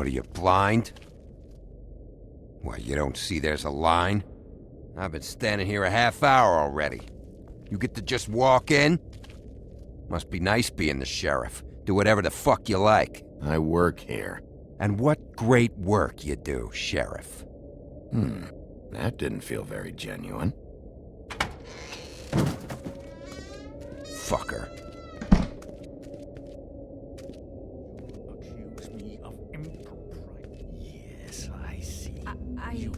What are you, blind? What, you don't see there's a line? I've been standing here a half hour already. You get to just walk in? Must be nice being the sheriff. Do whatever the fuck you like. I work here. And what great work you do, Sheriff. That didn't feel very genuine. Fucker. Accuse me of impropriety. Yes, I see.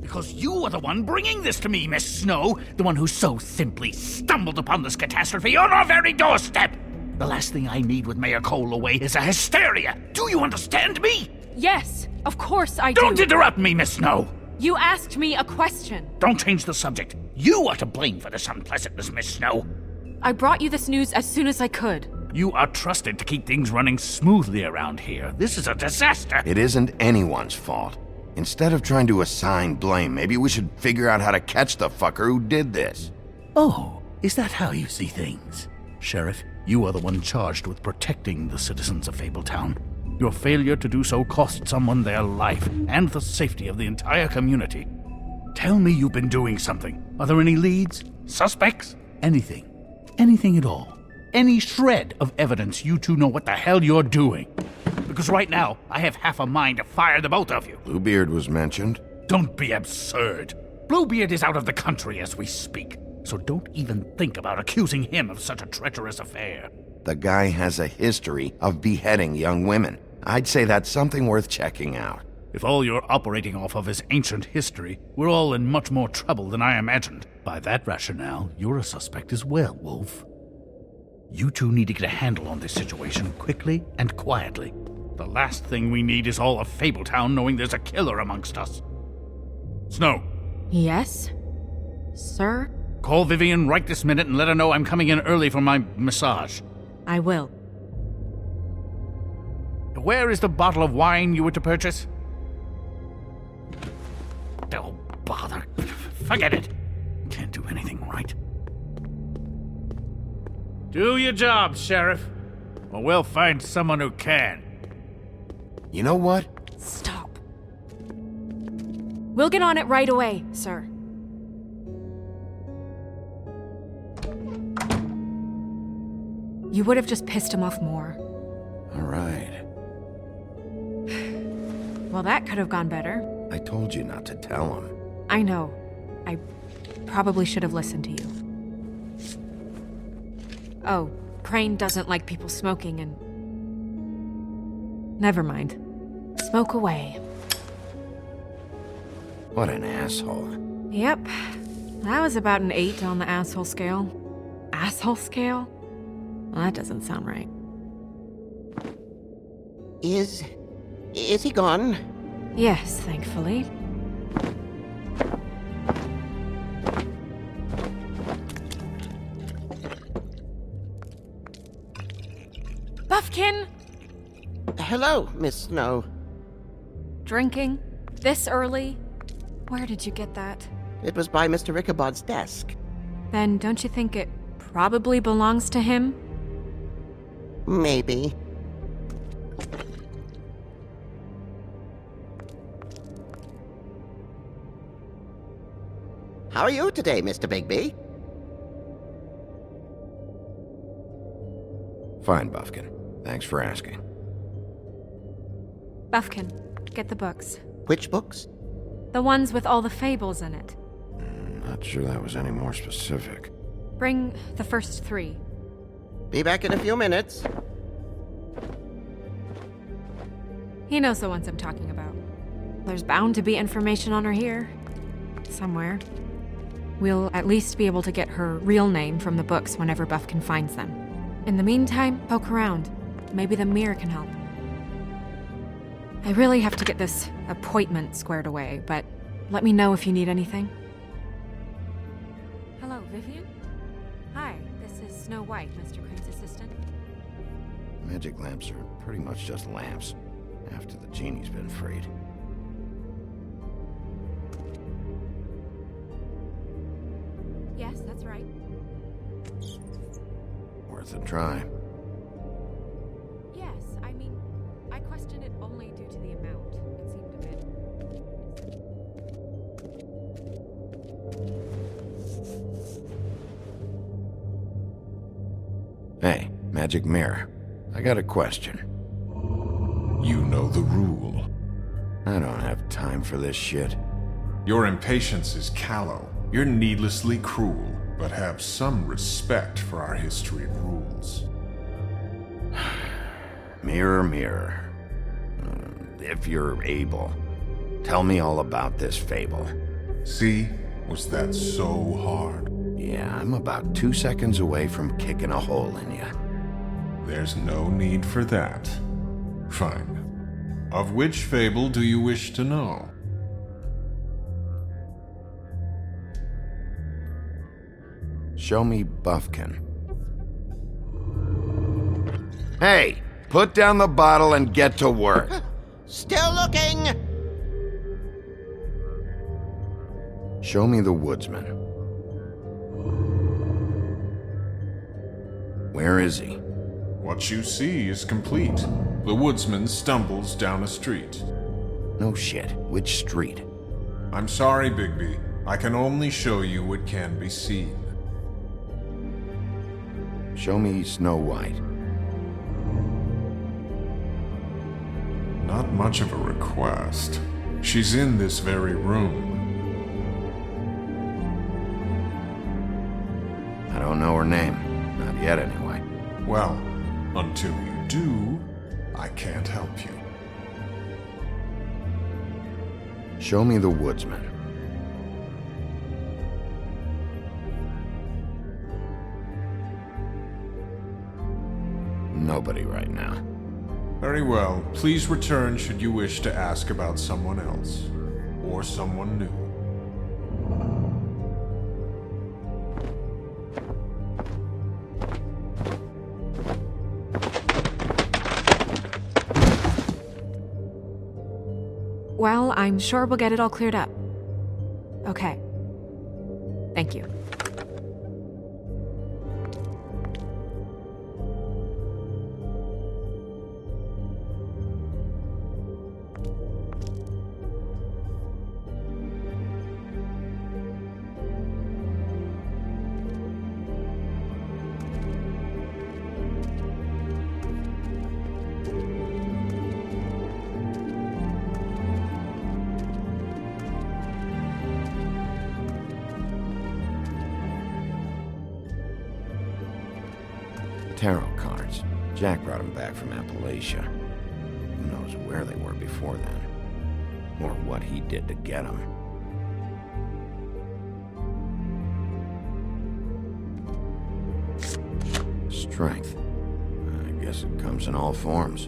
Because you are the one bringing this to me, Miss Snow. The one who so simply stumbled upon this catastrophe on our very doorstep. The last thing I need with Mayor Cole away is a hysteria. Do you understand me? Yes, of course I do. Don't interrupt me, Miss Snow. You asked me a question. Don't change the subject. You are to blame for this unpleasantness, Miss Snow. I brought you this news as soon as I could. You are trusted to keep things running smoothly around here. This is a disaster. It isn't anyone's fault. Instead of trying to assign blame, maybe we should figure out how to catch the fucker who did this. Oh, is that how you see things? Sheriff, you are the one charged with protecting the citizens of Fabletown. Your failure to do so cost someone their life and the safety of the entire community. Tell me you've been doing something. Are there any leads? Suspects? Anything. Anything at all. Any shred of evidence you two know what the hell you're doing. Because right now, I have half a mind to fire the both of you. Bluebeard was mentioned. Don't be absurd. Bluebeard is out of the country as we speak, so don't even think about accusing him of such a treacherous affair. The guy has a history of beheading young women. I'd say that's something worth checking out. If all you're operating off of is ancient history, we're all in much more trouble than I imagined. By that rationale, you're a suspect as well, Wolf. You two need to get a handle on this situation quickly and quietly. The last thing we need is all of Fabletown knowing there's a killer amongst us. Snow. Yes? Sir? Call Vivian right this minute and let her know I'm coming in early for my massage. I will. Where is the bottle of wine you were to purchase? Oh, bother. Forget it. Can't do anything right. Do your job, Sheriff, or we'll find someone who can. You know what? Stop. We'll get on it right away, sir. You would have just pissed him off more. All right. Well, that could have gone better. I told you not to tell him. I know. I probably should have listened to you. Oh, Crane doesn't like people smoking and... Never mind. Smoke away. What an asshole. Yep. That was about an 8 on the asshole scale. Asshole scale? Well, that doesn't sound right. Is he gone? Yes, thankfully. Buffkin! Hello, Miss Snow. Drinking? This early? Where did you get that? It was by Mr. Ichabod's desk. Then don't you think it probably belongs to him? Maybe. How are you today, Mr. Bigby? Fine, Buffkin. Thanks for asking. Buffkin, get the books. Which books? The ones with all the fables in it. Not sure that was any more specific. Bring the first 3. Be back in a few minutes. He knows the ones I'm talking about. There's bound to be information on her here. Somewhere. We'll at least be able to get her real name from the books whenever Buffkin finds them. In the meantime, poke around. Maybe the mirror can help. I really have to get this appointment squared away, but let me know if you need anything. Hello, Vivian? Hi, this is Snow White, Mr. Crane's assistant. Magic lamps are pretty much just lamps, after the genie's been freed. Yes, that's right. Worth a try. Yes, I mean, I question it only due to the amount. Hey, magic mirror. I got a question. You know the rule. I don't have time for this shit. Your impatience is callow. You're needlessly cruel, but have some respect for our history and rules. Mirror, mirror. If you're able, tell me all about this fable. See? Was that so hard? Yeah, I'm about 2 seconds away from kicking a hole in you. There's no need for that. Fine. Of which fable do you wish to know? Show me Buffkin. Hey, put down the bottle and get to work. Still looking! Show me the woodsman. Where is he? What you see is complete. The woodsman stumbles down a street. No shit. Which street? I'm sorry, Bigby. I can only show you what can be seen. Show me Snow White. Not much of a request. She's in this very room. I don't know her name. Not yet, anyway. Well, until you do, I can't help you. Show me the woodsman. Nobody right now. Very well. Please return should you wish to ask about someone else. Or someone new. Well, I'm sure we'll get it all cleared up. Okay. Thank you. Tarot cards. Jack brought them back from Appalachia. Who knows where they were before then? Or what he did to get them. Strength. I guess it comes in all forms.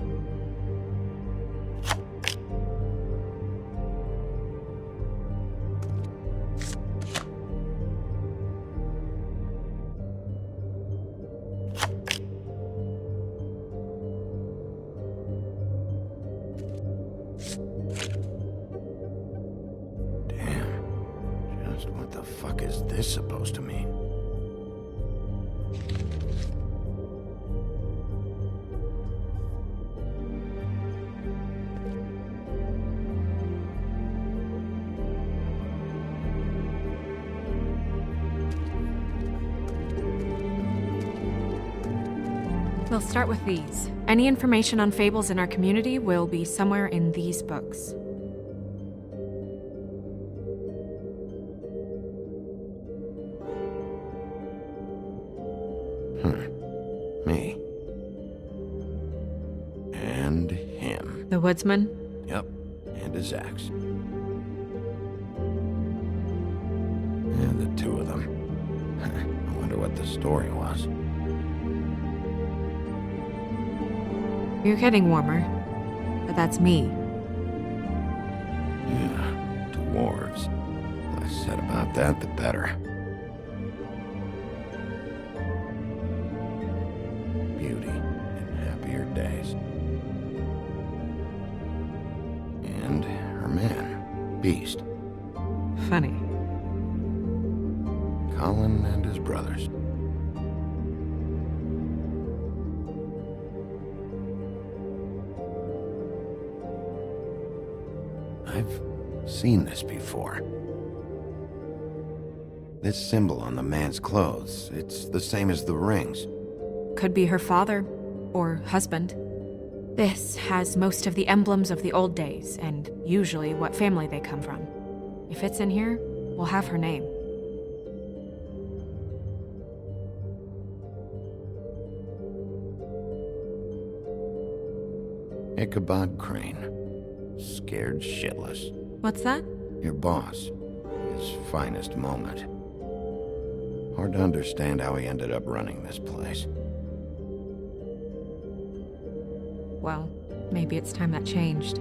What the fuck is this supposed to mean? We'll start with these. Any information on fables in our community will be somewhere in these books. Me. And him. The woodsman? Yep. And his axe. And the two of them. I wonder what the story was. You're getting warmer. But that's me. Yeah, dwarves. Less said about that, the better. Beauty in happier days. And her man, Beast. Funny. Colin and his brothers. I've seen this before. This symbol on the man's clothes, it's the same as the rings. could be her father or husband. This has most of the emblems of the old days, and usually what family they come from. If it's in here, we'll have her name. Ichabod Crane. Scared shitless. What's that? Your boss. His finest moment. Hard to understand how he ended up running this place. Well, maybe it's time that changed.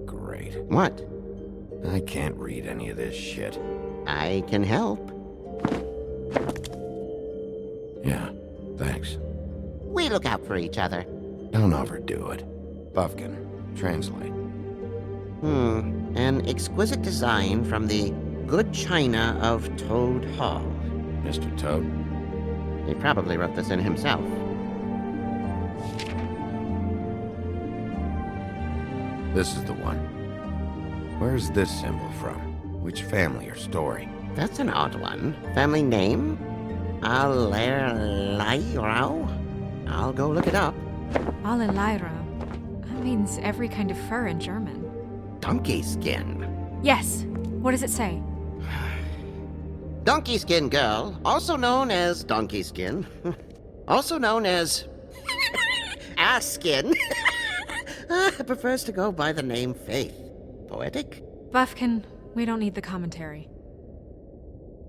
Great. What? I can't read any of this shit. I can help. Yeah, thanks. We look out for each other. Don't overdo it. Buffkin, translate. An exquisite design from the good china of Toad Hall. Mr. Toad? He probably wrote this in himself. This is the one. Where's this symbol from? Which family or story? That's an odd one. Family name? Allerleirauh? I'll go look it up. Allerleirauh. That means every kind of fur in German. Donkey skin. Yes. What does it say? Donkey skin girl, also known as donkey skin, also known as ass skin, prefers to go by the name Faith. Poetic? Buffkin, we don't need the commentary.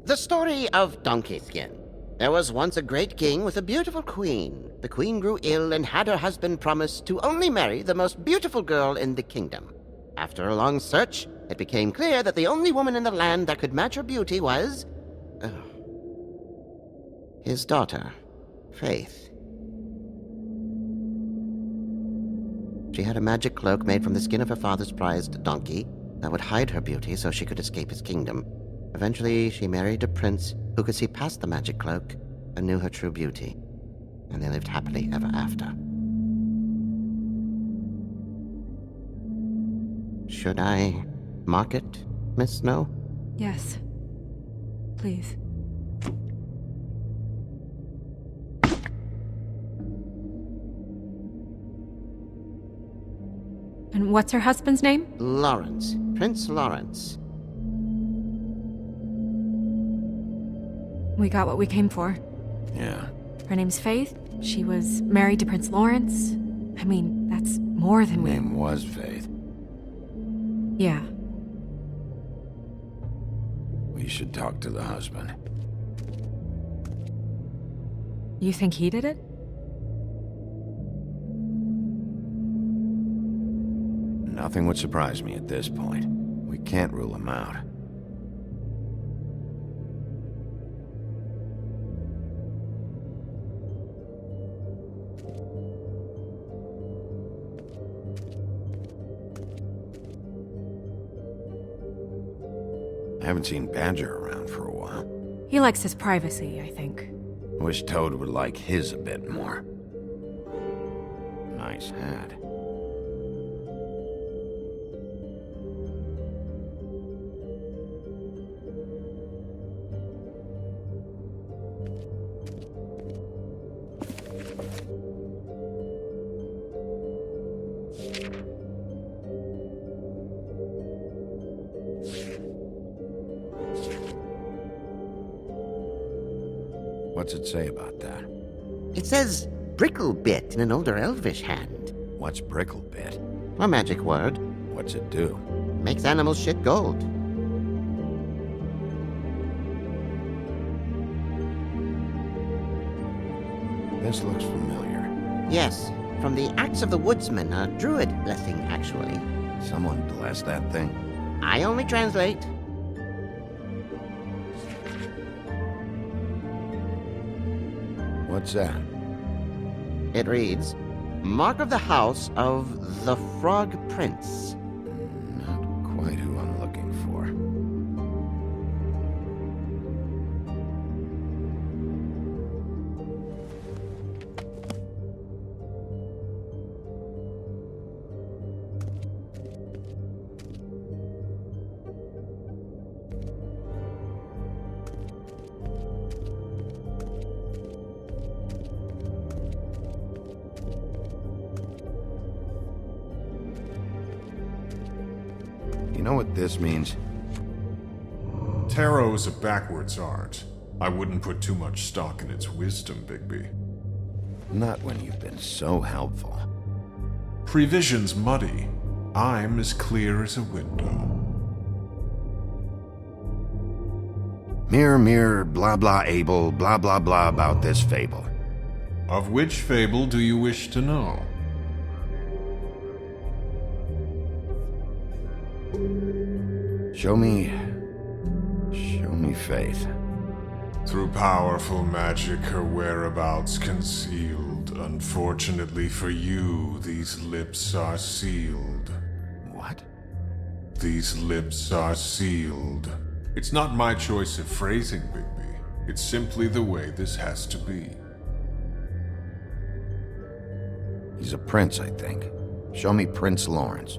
The story of Donkey Skin. There was once a great king with a beautiful queen. The queen grew ill and had her husband promise to only marry the most beautiful girl in the kingdom. After a long search, it became clear that the only woman in the land that could match her beauty was... his daughter, Faith. She had a magic cloak made from the skin of her father's prized donkey that would hide her beauty so she could escape his kingdom. Eventually, she married a prince who could see past the magic cloak and knew her true beauty. And they lived happily ever after. Should I mark it, Miss Snow? Yes. Please. And what's her husband's name? Lawrence. Prince Lawrence. We got what we came for. Yeah. Her name's Faith. She was married to Prince Lawrence. I mean, that's more than we... Name was Faith. Yeah. We should talk to the husband. You think he did it? Nothing would surprise me at this point. We can't rule him out. I haven't seen Badger around for a while. He likes his privacy, I think. Wish Toad would like his a bit more. Nice hat. What's it say about that? It says Bricklebit in an older elvish hand. What's Bricklebit? A magic word. What's it do? Makes animals shit gold. This looks familiar. Yes, from the Acts of the Woodsman, a druid blessing, actually. Someone bless that thing. I only translate. What's that? It reads, Mark of the House of the Frog Prince. Not quite who I'm looking for. this means? Tarot is a backwards art. I wouldn't put too much stock in its wisdom, Bigby. Not when you've been so helpful. Prevision's muddy. I'm as clear as a window. Mirror, mirror, blah blah able, blah blah blah about this fable. Of which fable do you wish to know? Show me faith. Through powerful magic, her whereabouts concealed. Unfortunately for you, these lips are sealed. What? These lips are sealed. It's not my choice of phrasing, Bigby. It's simply the way this has to be. He's a prince, I think. Show me Prince Lawrence.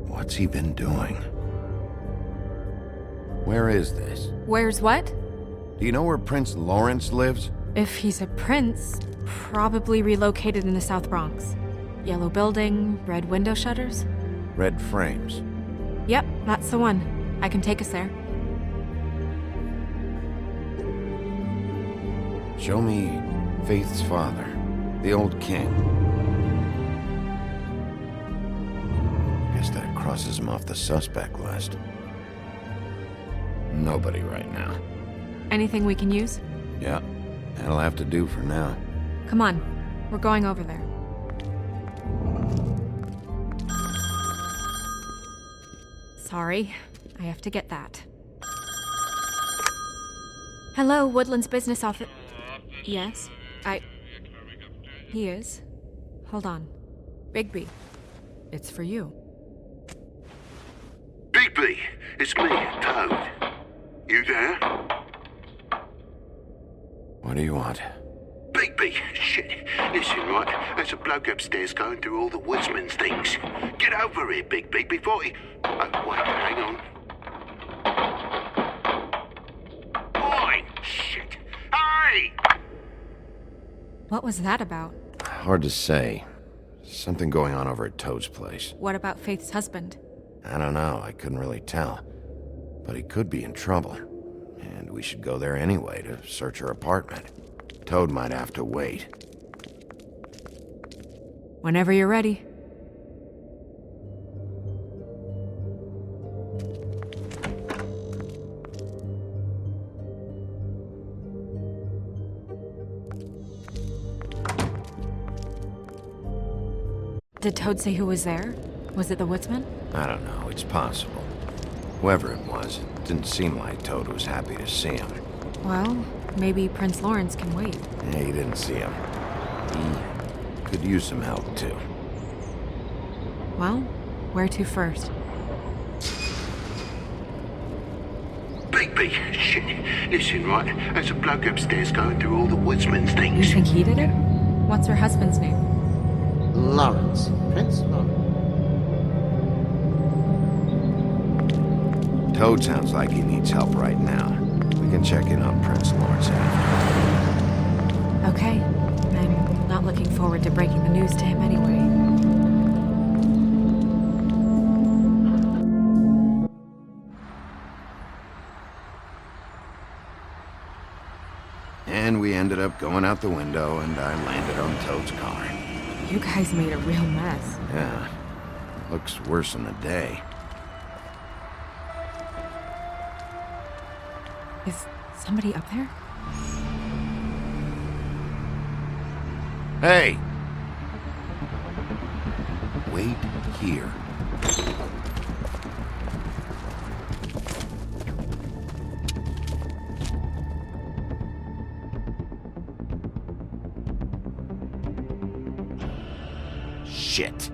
What's he been doing? Where is this? Where's what? Do you know where Prince Lawrence lives? If he's a prince, probably relocated in the South Bronx. Yellow building, red window shutters. Red frames. Yep, that's the one. I can take us there. Show me Faith's father, the old king. Guess that crosses him off the suspect list. Nobody right now. Anything we can use? Yeah, that'll have to do for now. Come on, we're going over there. Sorry, I have to get that. Hello, Woodland's business office. Yes, He is. Hold on. Bigby, it's for you. Bigby, it's me, Toad. You there? What do you want? Bigby, shit. Listen, right, there's a bloke upstairs going through all the woodsman's things. Get over here, Bigby, before he... Oh, wait, hang on. Oi, shit. Hey! What was that about? Hard to say. Something going on over at Toad's place. What about Faith's husband? I don't know, I couldn't really tell. But he could be in trouble. And we should go there anyway to search her apartment. Toad might have to wait. Whenever you're ready. Did Toad say who was there? Was it the woodsman? I don't know, it's possible. Whoever it was, it didn't seem like Toad was happy to see him. Well, maybe Prince Lawrence can wait. Yeah, he didn't see him. He could use some help, too. Well, where to first? Bigby, shit. Listen, right, there's a bloke upstairs going through all the woodsman's You things. think he did it? What's her husband's name? Lawrence. Prince Lawrence. Toad sounds like he needs help right now. We can check in on Prince Lawrence after. Okay. I'm not looking forward to breaking the news to him anyway. And we ended up going out the window, and I landed on Toad's car. You guys made a real mess. Yeah, looks worse in the day. Is somebody up there? Hey! Wait here. Shit.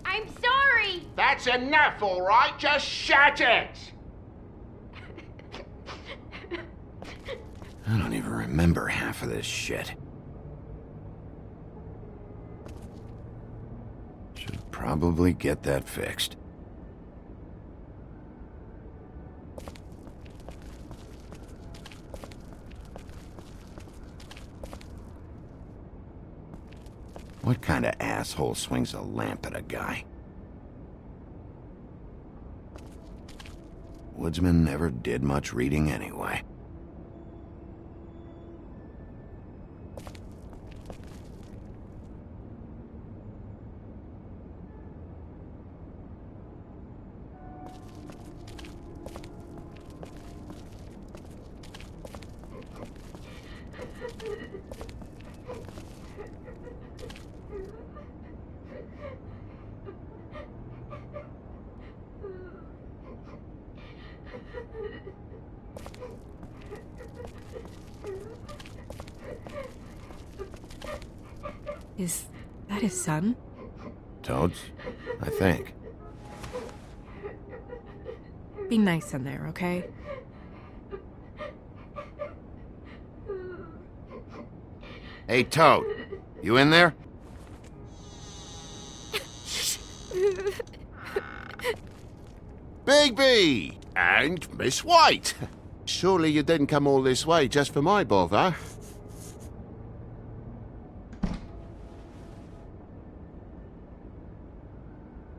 I'm sorry! That's enough, all right? Just shut it! I don't even remember half of this shit. Should have probably get that fixed. What kind of asshole swings a lamp at a guy? Woodsman never did much reading anyway. Is that his son? Toads? I think. Be nice in there, okay? Hey, Toad. You in there? Bigby! And Miss White! Surely you didn't come all this way just for my bother?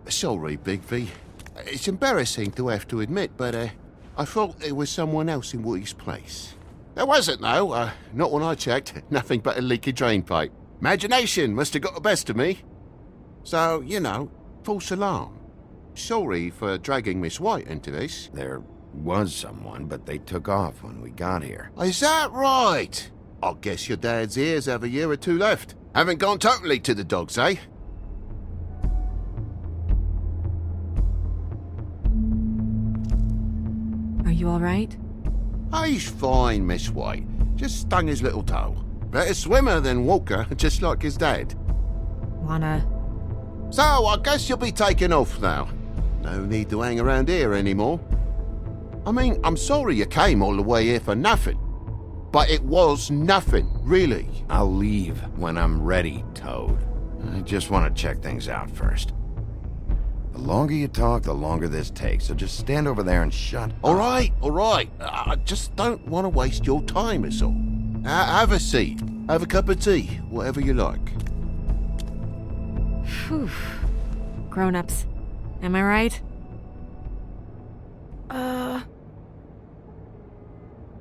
Sorry, Bigby. It's embarrassing to have to admit, but I thought there was someone else in Woody's place. There wasn't, though. Not when I checked. Nothing but a leaky drain pipe. Imagination must have got the best of me. So, you know, false alarm. Sorry for dragging Miss White into this. There was someone, but they took off when we got here. Is that right? I guess your dad's ears have a year or two left. Haven't gone totally to the dogs, eh? Are you alright? He's fine, Miss White. Just stung his little toe. Better swimmer than walker, just like his dad. Wanna... So, I guess you'll be taking off now. No need to hang around here anymore. I mean, I'm sorry you came all the way here for nothing. But it was nothing, really. I'll leave when I'm ready, Toad. I just want to check things out first. The longer you talk, the longer this takes, so just stand over there and shut up. All right. I just don't want to waste your time, is all. Have a seat. Have a cup of tea, whatever you like. Phew. Grown-ups. Am I right?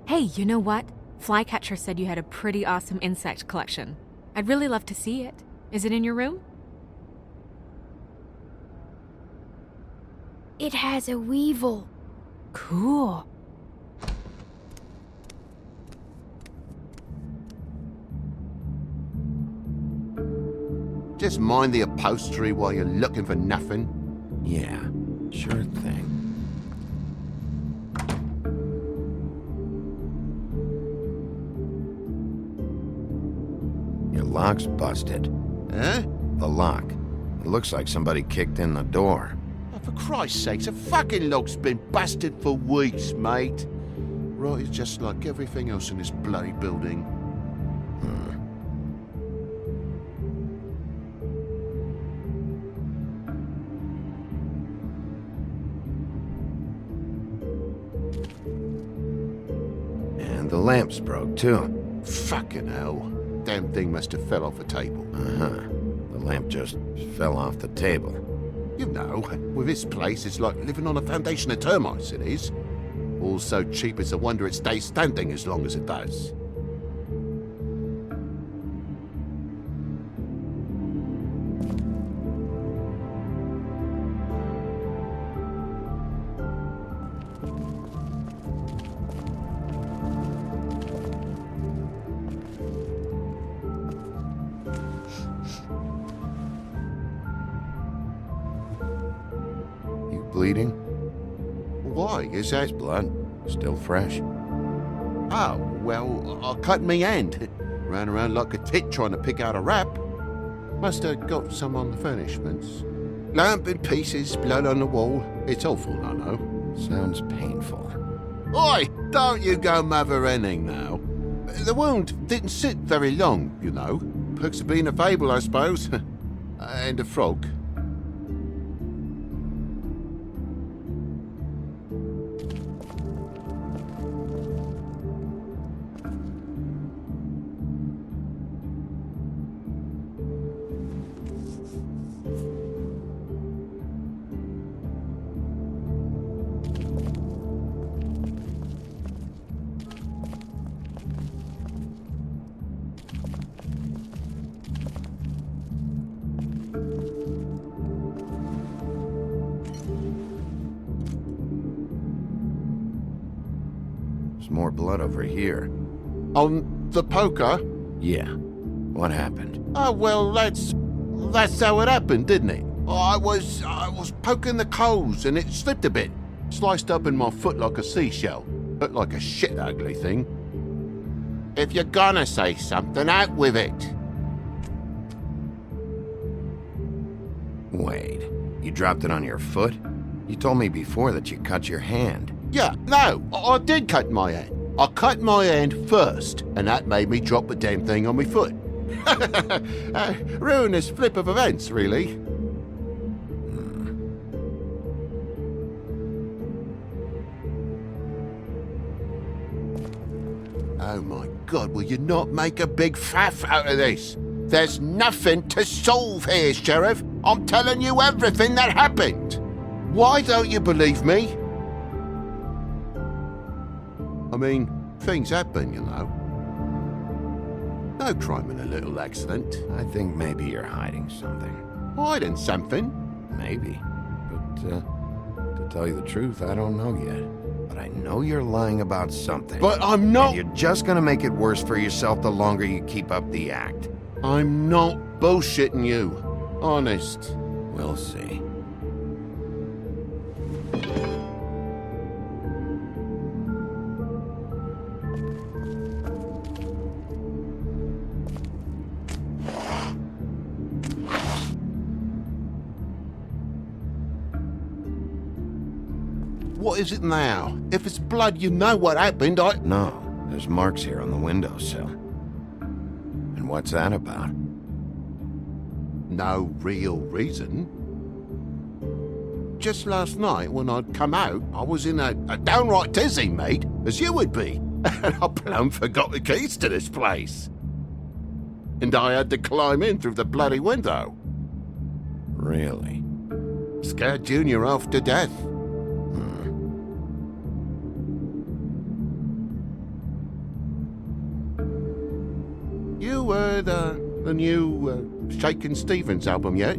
Hey, you know what? Flycatcher said you had a pretty awesome insect collection. I'd really love to see it. Is it in your room? It has a weevil. Cool. Just mind the upholstery while you're looking for nothing. Yeah, sure thing. Your lock's busted. Huh? The lock. It looks like somebody kicked in the door. Oh, for Christ's sakes, a fucking lock's been busted for weeks, mate. Right, it's just like everything else in this bloody building. And the lamp's broke, too. Fucking hell. Damn thing must have fell off a table. Uh-huh. The lamp just fell off the table. You know, with this place, it's like living on a foundation of termites, it is. All so cheap it's a wonder it stays standing as long as it does. Bleeding? Why? Is that... Blood? Still fresh. Oh, well, I cut me hand. Ran around like a tit trying to pick out a wrap. Must have got some on the furnishments. Lamp in pieces, blood on the wall. It's awful, I know. Sounds painful. Oi, don't you go mother-henning now. The wound didn't sit very long, you know. Perks of being a fable, I suppose. And a frog. more blood over here. On the poker? Yeah. What happened? Oh, well, that's how it happened, didn't it? I was poking the coals and it slipped a bit. Sliced up in my foot like a seashell. Looked like a shit ugly thing. If you're gonna say something, out with it. Wait, you dropped it on your foot? You told me before that you cut your hand. Yeah, no, I did cut my hand. I cut my hand first, and that made me drop the damn thing on my foot. Ruinous flip of events, really. Oh my God, will you not make a big faff out of this? There's nothing to solve here, Sheriff. I'm telling you everything that happened. Why don't you believe me? I mean, things happen, you know. No crime in a little accident. I think maybe you're hiding something. Hiding something? Maybe. But, to tell you the truth, I don't know yet. But I know you're lying about something. But I'm not... And you're just gonna make it worse for yourself the longer you keep up the act. I'm not bullshitting you. Honest. We'll see. What is it now? If it's blood, you know what happened. No, there's marks here on the windowsill. And what's that about? No real reason. Just last night, when I'd come out, I was in a downright tizzy, mate, as you would be. And I plumb forgot the keys to this place. And I had to climb in through the bloody window. Really? Scared Junior off to death. You heard the new Shakin' Stevens album yet?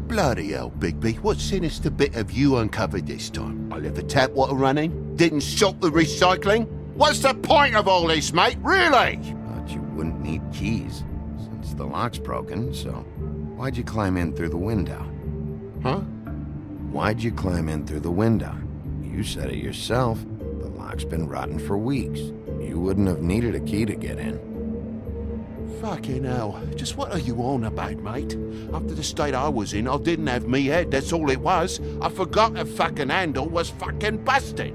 Bloody hell, Bigby, what sinister bit have you uncovered this time? I left the tap water running, didn't stop the recycling? What's the point of all this, mate, really? Thought you wouldn't need keys, since the lock's broken, so why'd you climb in through the window? Huh? Why'd you climb in through the window? You said it yourself. The lock's been rotten for weeks. You wouldn't have needed a key to get in. Fucking hell, just what are you on about, mate? After the state I was in, I didn't have me head, that's all it was. I forgot the fucking handle was fucking busted.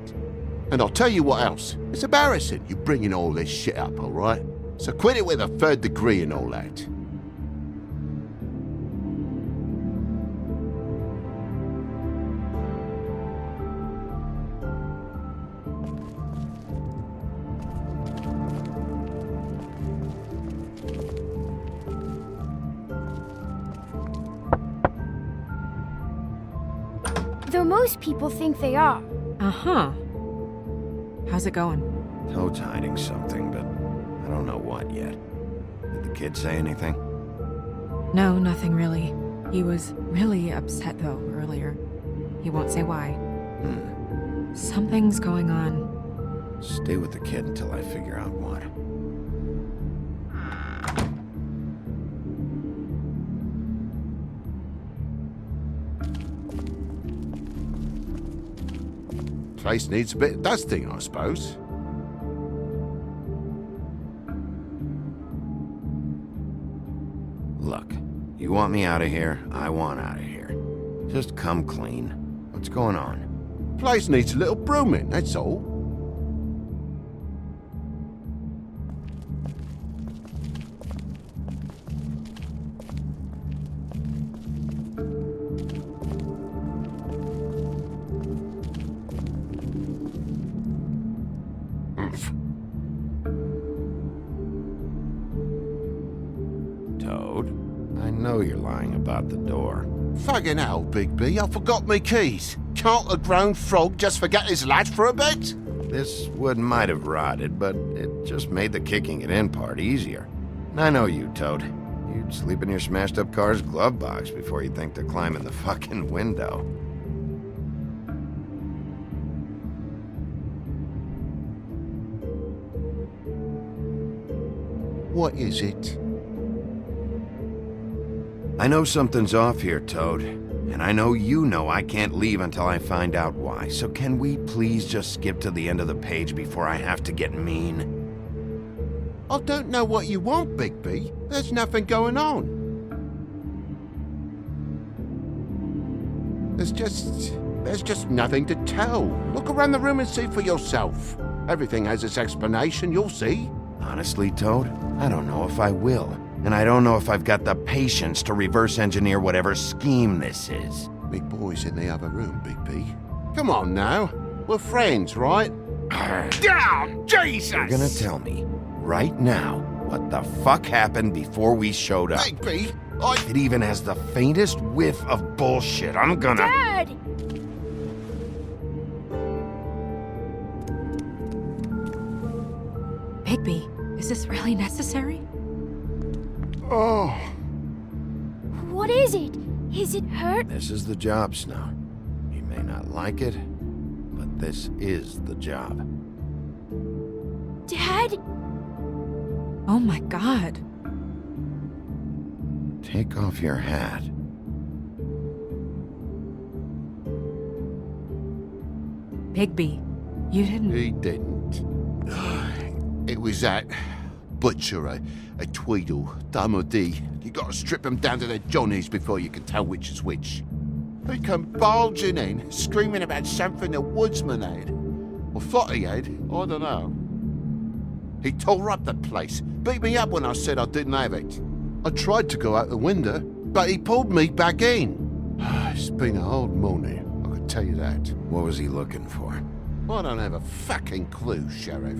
And I'll tell you what else, it's embarrassing you bringing all this shit up, alright? So quit it with a third degree and all that. Though most people think they are. Uh-huh. How's it going? Toad's hiding something, but I don't know what yet. Did the kid say anything? No, nothing really. He was really upset, though, earlier. He won't say why. Something's going on. Stay with the kid until I figure out what. Place needs a bit of dusting, I suppose. Look, you want me out of here, I want out of here. Just come clean. What's going on? Place needs a little brooming, that's all. Toad, I know you're lying about the door. Fucking hell, Big B, I forgot my keys. Can't a grown frog just forget his latch for a bit? This wood might have rotted, but it just made the kicking it in part easier. And I know you, Toad. You'd sleep in your smashed-up car's glove box before you'd think to climb in the fucking window. What is it? I know something's off here, Toad. And I know you know I can't leave until I find out why. So can we please just skip to the end of the page before I have to get mean? I don't know what you want, Bigby. There's nothing going on. There's just nothing to tell. Look around the room and see for yourself. Everything has its explanation, you'll see. Honestly, Toad, I don't know if I will. And I don't know if I've got the patience to reverse engineer whatever scheme this is. Me boy's in the other room, Bigby. Come on now. We're friends, right? Down, Jesus! You're gonna tell me, right now, what the fuck happened before we showed up. Bigby, If it even has the faintest whiff of bullshit, I'm gonna... Dad! Bigby, is this really necessary? Oh. What is it? Is it hurt? This is the job, Snow. You may not like it, but this is the job. Dad? Oh my god. Take off your hat. Bigby, you didn't... He didn't. It was that butcher, a Tweedle, Dumody. You gotta strip them down to their johnnies before you can tell which is which. He come bulging in, screaming about something the woodsman had. Or thought he had, I don't know. He tore up the place, beat me up when I said I didn't have it. I tried to go out the window, but he pulled me back in. It's been a hard morning, I can tell you that. What was he looking for? I don't have a fucking clue, Sheriff.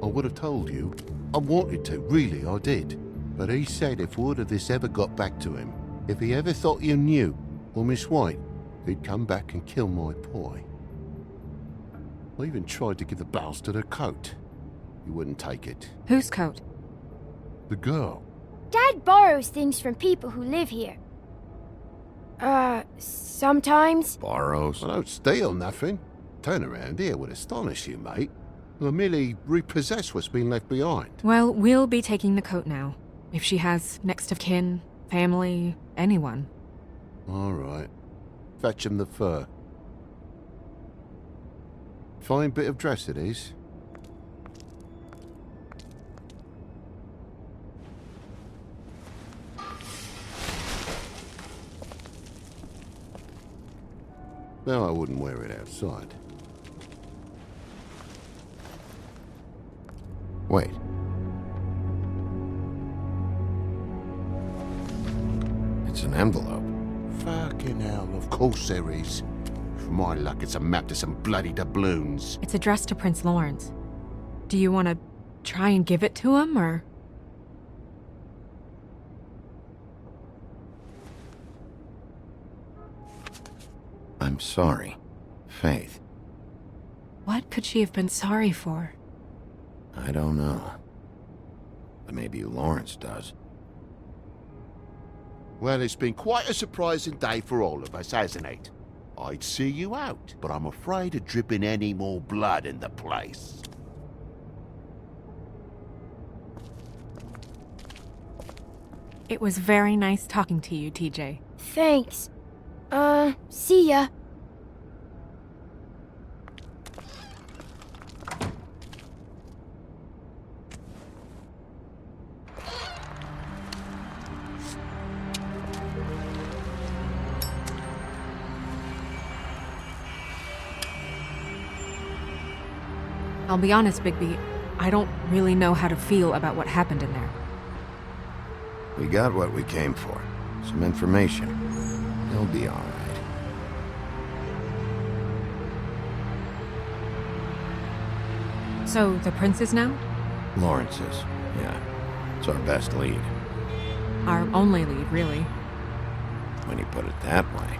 I would have told you. I wanted to, really, I did. But he said if word of this ever got back to him, if he ever thought you knew, or Miss White, he'd come back and kill my boy. I even tried to give the bastard a coat. He wouldn't take it. Whose coat? The girl. Dad borrows things from people who live here. Sometimes. Borrows? I don't steal nothing. Turn around here would astonish you, mate. I merely repossess what's been left behind. Well, we'll be taking the coat now. If she has next of kin, family, anyone. All right. Fetch him the fur. Fine bit of dress it is. No, I wouldn't wear it outside. Wait. It's an envelope. Fucking hell, of course there is. For my luck, it's a map to some bloody doubloons. It's addressed to Prince Lawrence. Do you want to try and give it to him, or...? I'm sorry, Faith. What could she have been sorry for? I don't know. But maybe Lawrence does. Well, it's been quite a surprising day for all of us, hasn't it? I'd see you out, but I'm afraid of dripping any more blood in the place. It was very nice talking to you, TJ. Thanks. See ya. I'll be honest, Bigby, I don't really know how to feel about what happened in there. We got what we came for. Some information. He'll be all right. So, the prince is now? Lawrence is, yeah. It's our best lead. Our only lead, really. When you put it that way.